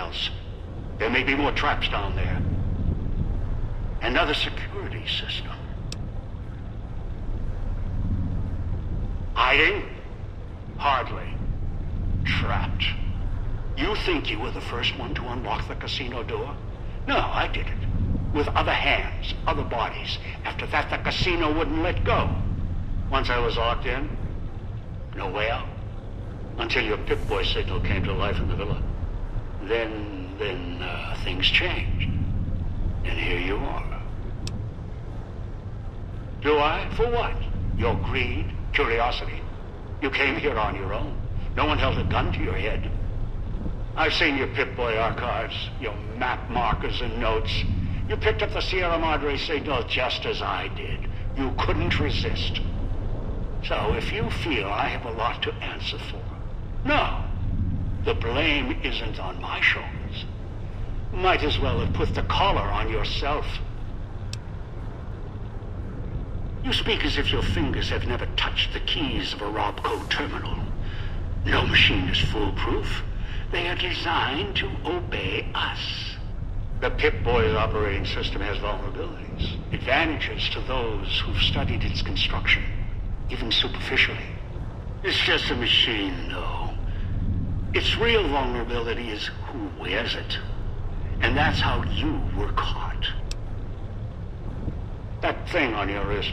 else. There may be more traps down there. Another security system. Hiding? Hardly. Trapped. You think you were the first one to unlock the casino door? No, I did it. With other hands, other bodies. After that, the casino wouldn't let go. Once I was locked in, no way out. Until your Pip-Boy signal came to life in the villa. Then things changed. And here you are. Do I? For what? Your greed? Curiosity? You came here on your own. No one held a gun to your head. I've seen your Pip-Boy archives, your map markers and notes. You picked up the Sierra Madre signal just as I did. You couldn't resist. So if you feel I have a lot to answer for, no, the blame isn't on my shoulders. Might as well have put the collar on yourself. You speak as if your fingers have never touched the keys of a Robco terminal. No machine is foolproof. They are designed to obey us. The Pip-Boy's operating system has vulnerabilities, advantages to those who've studied its construction, even superficially. It's just a machine, though. Its real vulnerability is who wears it. And that's how you were caught. That thing on your wrist,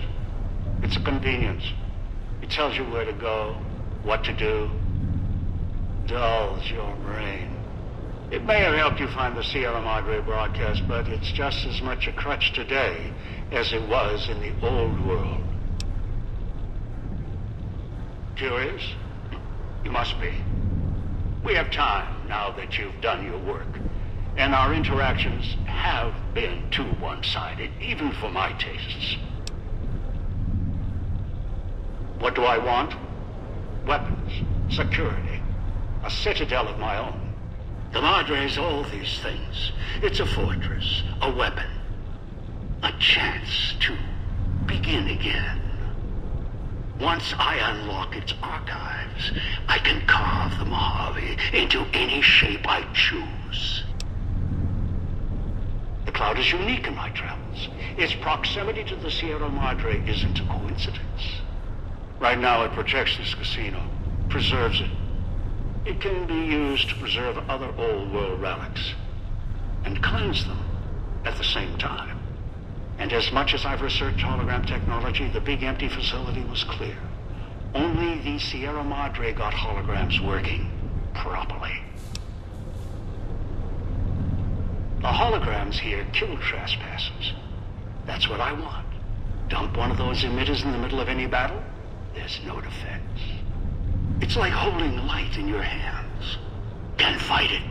it's a convenience. It tells you where to go, what to do, dulls your brain. It may have helped you find the Sierra Madre broadcast, but it's just as much a crutch today as it was in the old world. Curious? You must be. We have time now that you've done your work. And our interactions have been too one-sided, even for my tastes. What do I want? Weapons, security, a citadel of my own. The Madre is all these things. It's a fortress, a weapon, a chance to begin again. Once I unlock its archives, I can carve the Mojave into any shape I choose. The cloud is unique in my travels. Its proximity to the Sierra Madre isn't a coincidence. Right now it protects this casino, preserves it. It can be used to preserve other old world relics and cleanse them at the same time. And as much as I've researched hologram technology, the big empty facility was clear. Only the Sierra Madre got holograms working properly. The holograms here kill trespassers. That's what I want. Dump one of those emitters in the middle of any battle, there's no defense. It's like holding light in your hands. Can't fight it.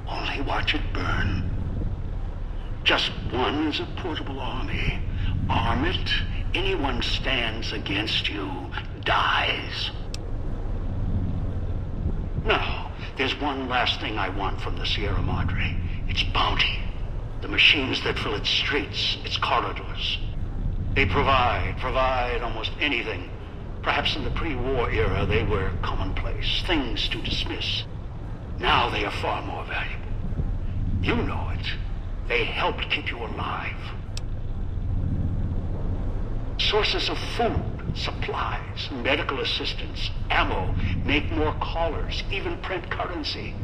Only watch it burn. Just one is a portable army. Arm it. Anyone stands against you dies. Now, there's one last thing I want from the Sierra Madre. Its bounty. The machines that fill its streets, its corridors. They provide almost anything. Perhaps in the pre-war era they were commonplace, things to dismiss. Now they are far more valuable. You know it. They helped keep you alive. Sources of food, supplies, medical assistance, ammo, make more callers, even print currency.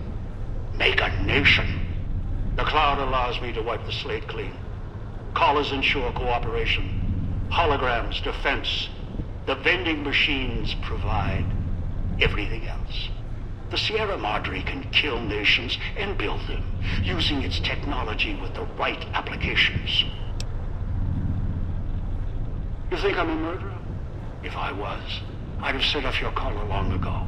Make a nation. The cloud allows me to wipe the slate clean. Callers ensure cooperation. Holograms, defense. The vending machines provide everything else. The Sierra Madre can kill nations and build them, using its technology with the right applications. You think I'm a murderer? If I was, I'd have set off your collar long ago.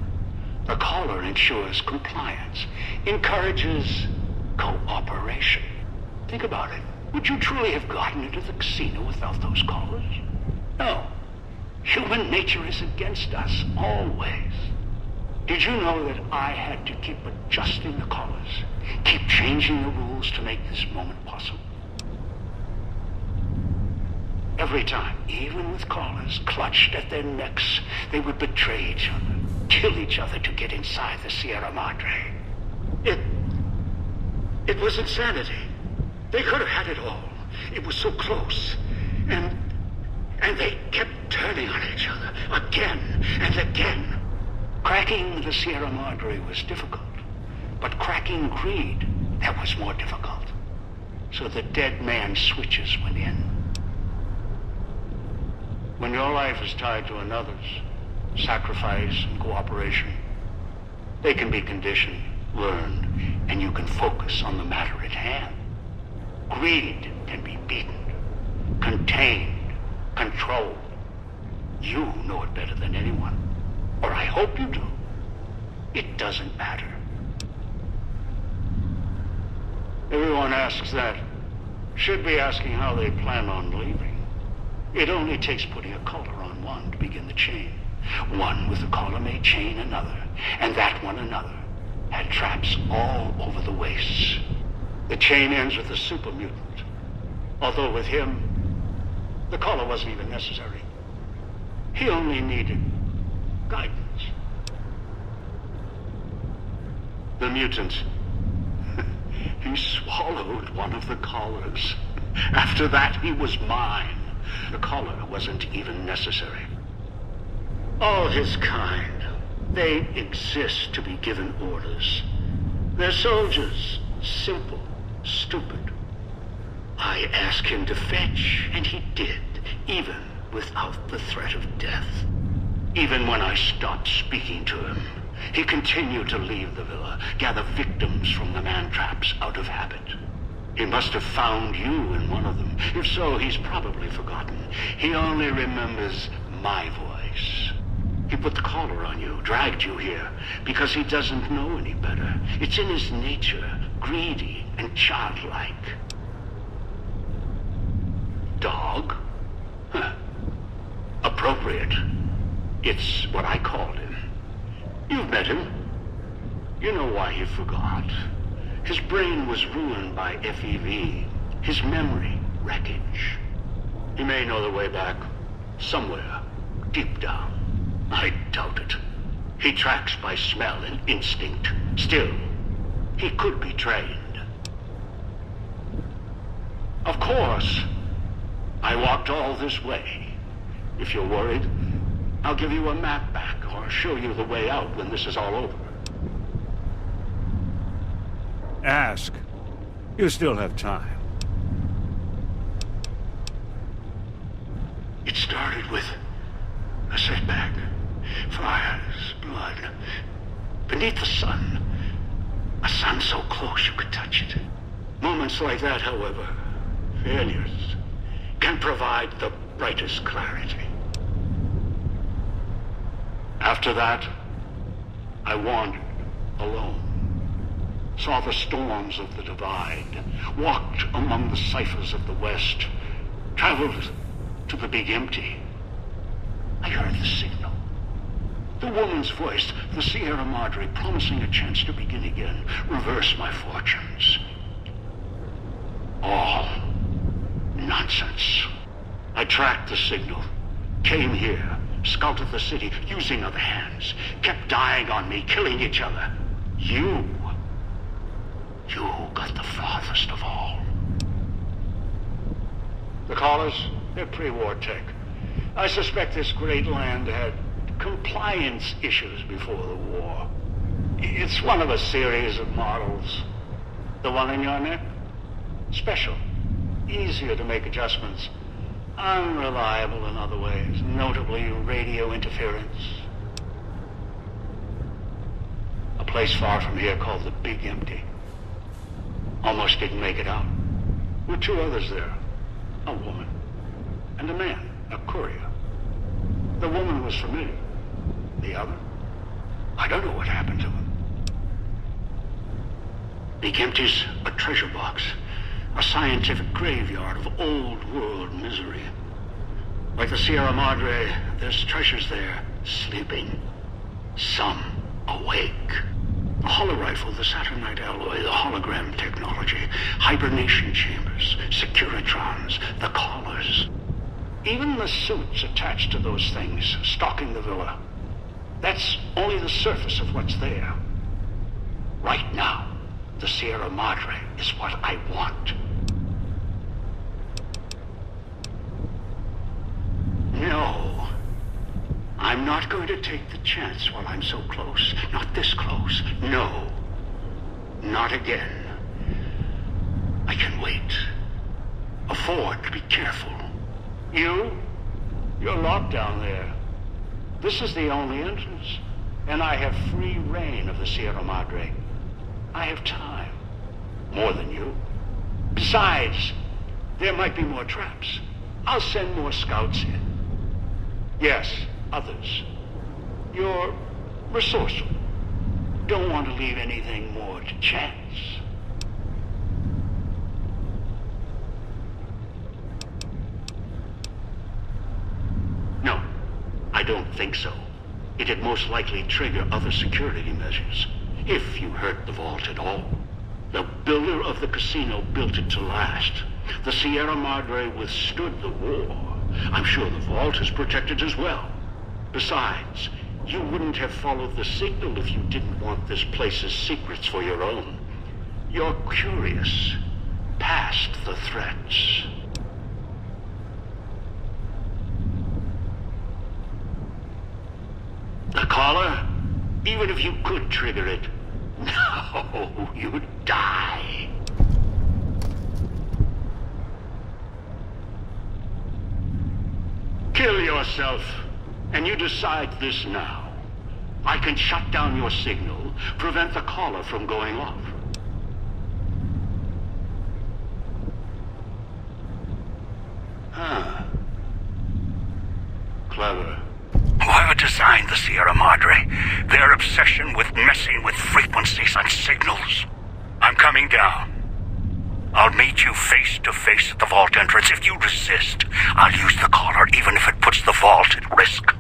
The collar ensures compliance, encourages cooperation. Think about it. Would you truly have gotten into the casino without those collars? No. Human nature is against us, always. Did you know that I had to keep adjusting the collars, keep changing the rules to make this moment possible? Every time, even with collars clutched at their necks, they would betray each other, kill each other to get inside the Sierra Madre. It... It was insanity. They could have had it all. It was so close. And they kept turning on each other again and again. Cracking the Sierra Madre was difficult, but cracking greed, that was more difficult. So the dead man switches went in. When your life is tied to another's, sacrifice and cooperation, they can be conditioned, learned, and you can focus on the matter at hand. Greed can be beaten, contained, controlled. You know it better than anyone, or I hope you do. It doesn't matter. Everyone asks that. Should be asking how they plan on leaving. It only takes putting a collar on one to begin the chain. One with the collar may chain another, and that one another. Had traps all over the wastes. The chain ends with the super mutant. Although with him, the collar wasn't even necessary. He only needed guidance. The mutant. He swallowed one of the collars. After that, he was mine. The collar wasn't even necessary. All his kind, they exist to be given orders. They're soldiers, simple, stupid. I asked him to fetch, and he did, even without the threat of death. Even when I stopped speaking to him, he continued to leave the villa, gather victims from the man-traps out of habit. He must have found you in one of them. If so, he's probably forgotten. He only remembers my voice. He put the collar on you, dragged you here, because he doesn't know any better. It's in his nature, greedy and childlike. Dog? Huh. Appropriate. It's what I called him. You've met him. You know why he forgot. His brain was ruined by FEV. His memory, wreckage. He may know the way back, somewhere, deep down. I doubt it. He tracks by smell and instinct. Still, he could be trained. Of course. I walked all this way. If you're worried, I'll give you a map back or show you the way out when this is all over. Ask. You still have time. It started with a setback. Fires, blood. Beneath the sun. A sun so close you could touch it. Moments like that, however, failures, can provide the brightest clarity. After that, I wandered alone. Saw the storms of the divide, walked among the ciphers of the West, traveled to the big empty. I heard the signal. The woman's voice, the Sierra Madre, promising a chance to begin again, reverse my fortunes. All nonsense. I tracked the signal, came here, scouted the city, using other hands, kept dying on me, killing each other. You got the farthest of all. The collars, they're pre-war tech. I suspect this great land had compliance issues before the war. It's one of a series of models. The one in your neck? Special. Easier to make adjustments. Unreliable in other ways, notably radio interference. A place far from here called the Big Empty. Almost didn't make it out. With two others there. A woman and a man, a courier. The woman was familiar. The other? I don't know what happened to him. Big Empty's a treasure box. A scientific graveyard of old-world misery. Like the Sierra Madre, there's treasures there, sleeping. Some awake. The holorifle, the Saturnite alloy, the hologram technology, hibernation chambers, securitrons, the collars. Even the suits attached to those things, stalking the villa. That's only the surface of what's there. Right now, The Sierra Madre is what I want. No. I'm not going to take the chance while I'm so close. Not this close. No. Not again. I can wait. Afford to be careful. You're locked down there. This is the only entrance, and I have free reign of the Sierra Madre. I have time. More than you. Besides, there might be more traps. I'll send more scouts in. Yes, others. You're resourceful. Don't want to leave anything more to chance. No, I don't think so. It'd most likely trigger other security measures, if you hurt the vault at all. The builder of the casino built it to last. The Sierra Madre withstood the war. I'm sure the vault is protected as well. Besides, you wouldn't have followed the signal if you didn't want this place's secrets for your own. You're curious, past the threats. The collar? Even if you could trigger it, no, you'd die. Kill yourself, and you decide this now. I can shut down your signal, prevent the collar from going off. Huh. Clever. Whoever designed the Sierra Madre, their obsession with messing with frequencies and signals. I'm coming down. I'll meet you face to face at the vault entrance. If you resist, I'll use the collar even if it puts the vault at risk.